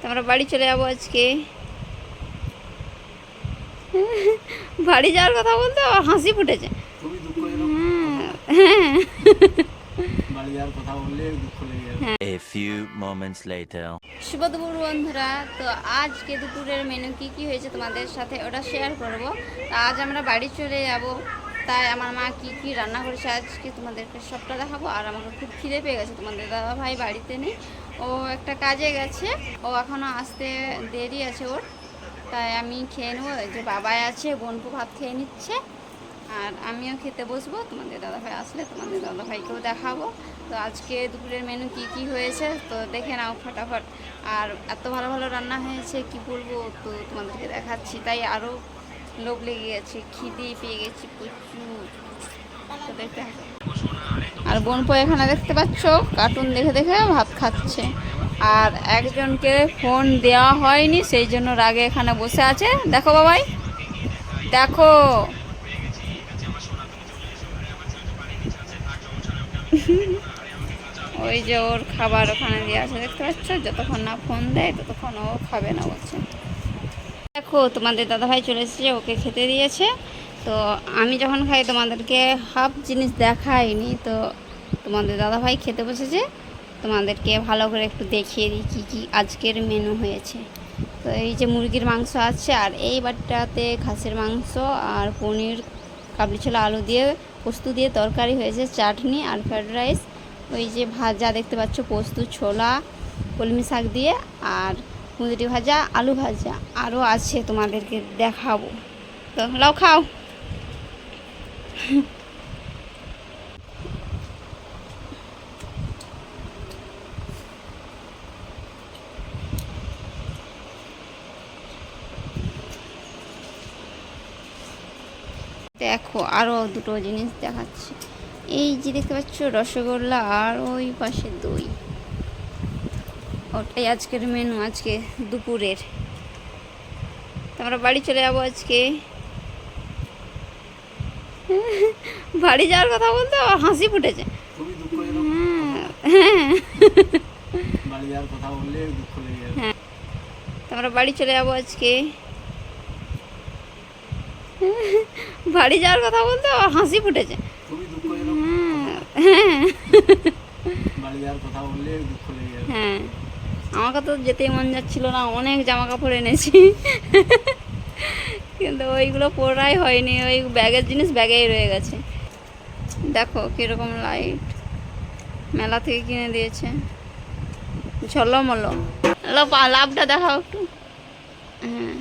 আমরা বাড়ি চলে যাবো আজকে। বাড়ি যাওয়ার কথা বলতে আমার হাসি ফুটেছে। হ্যাঁ বাড়ি যাওয়ার কথা বললে দুঃখ লেগে যাবে। A few moments later. শুভ দুপুর বন্ধুরা। তো আজকে দুপুরের মেনু কি কি হয়েছে তোমাদের সাথে ওটা শেয়ার করব। তো আজ আমরা বাড়ি চলে যাব, তাই আমার মা কি কি রান্না করেছে আজকে তোমাদেরকে সবটা দেখাবো। আর আমাকে খুব খিদে পেয়ে গেছে, তোমাদের দাদা ভাই বাড়িতে নেই, ও একটা কাজে গেছে, ও এখনও আসতে দেরি আছে ওর, তাই আমি খেয়ে নেবো। যে বাবাই আছে, বোনপু ভাত খেয়ে নিচ্ছে, আর আমিও খেতে বসবো। তোমাদের দাদাভাই আসলে তোমাদের দাদাভাইকেও দেখাবো। তো আজকে দুপুরের মেনু কি কি হয়েছে তো দেখে নাও ফটাফট। আর এত ভালো ভালো রান্না হয়েছে কি বলবো, তো তোমাদেরকে দেখাচ্ছি, তাই আরও লোভ লেগে গেছে, খিদে পেয়ে গেছি প্রচুর। তো দেখতে হবে। আর বোনপো এখানে দেখতে পাচ্ছ কার্টুন দেখে দেখে ভাত খাচ্ছে, আর একজনকে ফোন দেওয়া হয়নি সেই জন্য রাগে এখানে বসে আছে। দেখো বাবাই, দেখো ওই যে ওর খাবার ওখানে দিয়ে আছে, দেখতে পাচ্ছ। যতক্ষণ না ফোন দেয় ততক্ষণ ও খাবে না বলছে। দেখো তোমাদের দাদাভাই চলে এসেছে, ওকে খেতে দিয়েছে। তো আমি যখন খাই তোমাদেরকে হাফ জিনিস দেখাইনি, তো তোমাদের দাদাভাই খেতে বসেছে, তোমাদেরকে ভালো করে একটু দেখিয়ে দিই কী কী আজকের মেনু হয়েছে। তো এই যে মুরগির মাংস আছে, আর এই বাটটাতে খাসির মাংস আর পনির, কাবলি ছোলা, আলু দিয়ে পোস্ত দিয়ে তরকারি হয়েছে, চাটনি আর ফ্রাইড রাইস। ওই যে ভাজা দেখতে পাচ্ছ, পোস্ত, ছোলা, কলমি শাক দিয়ে, আর কুঁদরি ভাজা, আলু ভাজা, আরও আছে তোমাদেরকে দেখাবো। তো লাও খাও। দেখো আরও দুটো জিনিস দেখাচ্ছি। এই যে দেখতে পাচ্ছ রসগোল্লা, আর ওই পাশে দই। ওটাই আজকের মেনু, আজকে দুপুরের। তো আমরা বাড়ি চলে যাবো আজকে। বাড়ি যাওয়ার কথা বলতে আমার হাসি ফুটেছে। খুবই দুঃখজনক। হ্যাঁ বাড়ি যাওয়ার কথা বললে দুঃখ লেগে যাবে। হ্যাঁ, তো আমরা বাড়ি চলে যাবো আজকে। বাড়ি যাওয়ার কথা বলতে আমার হাসি ফুটেছে। খুবই দুঃখজনক। হ্যাঁ বাড়ি যাওয়ার কথা বললে দুঃখ লেগে যাবে। হ্যাঁ, আমাকে তো যেতেই মন যাচ্ছিল না, অনেক জামা কাপড় এনেছি, কিন্তু ওইগুলো পরাই হয়নি, ওই ব্যাগের জিনিস ব্যাগেই রয়ে গেছে। দেখো কীরকম লাইট মেলা থেকে কিনে দিয়েছে, ঝলমলো। লাভটা দেখাও একটু। হ্যাঁ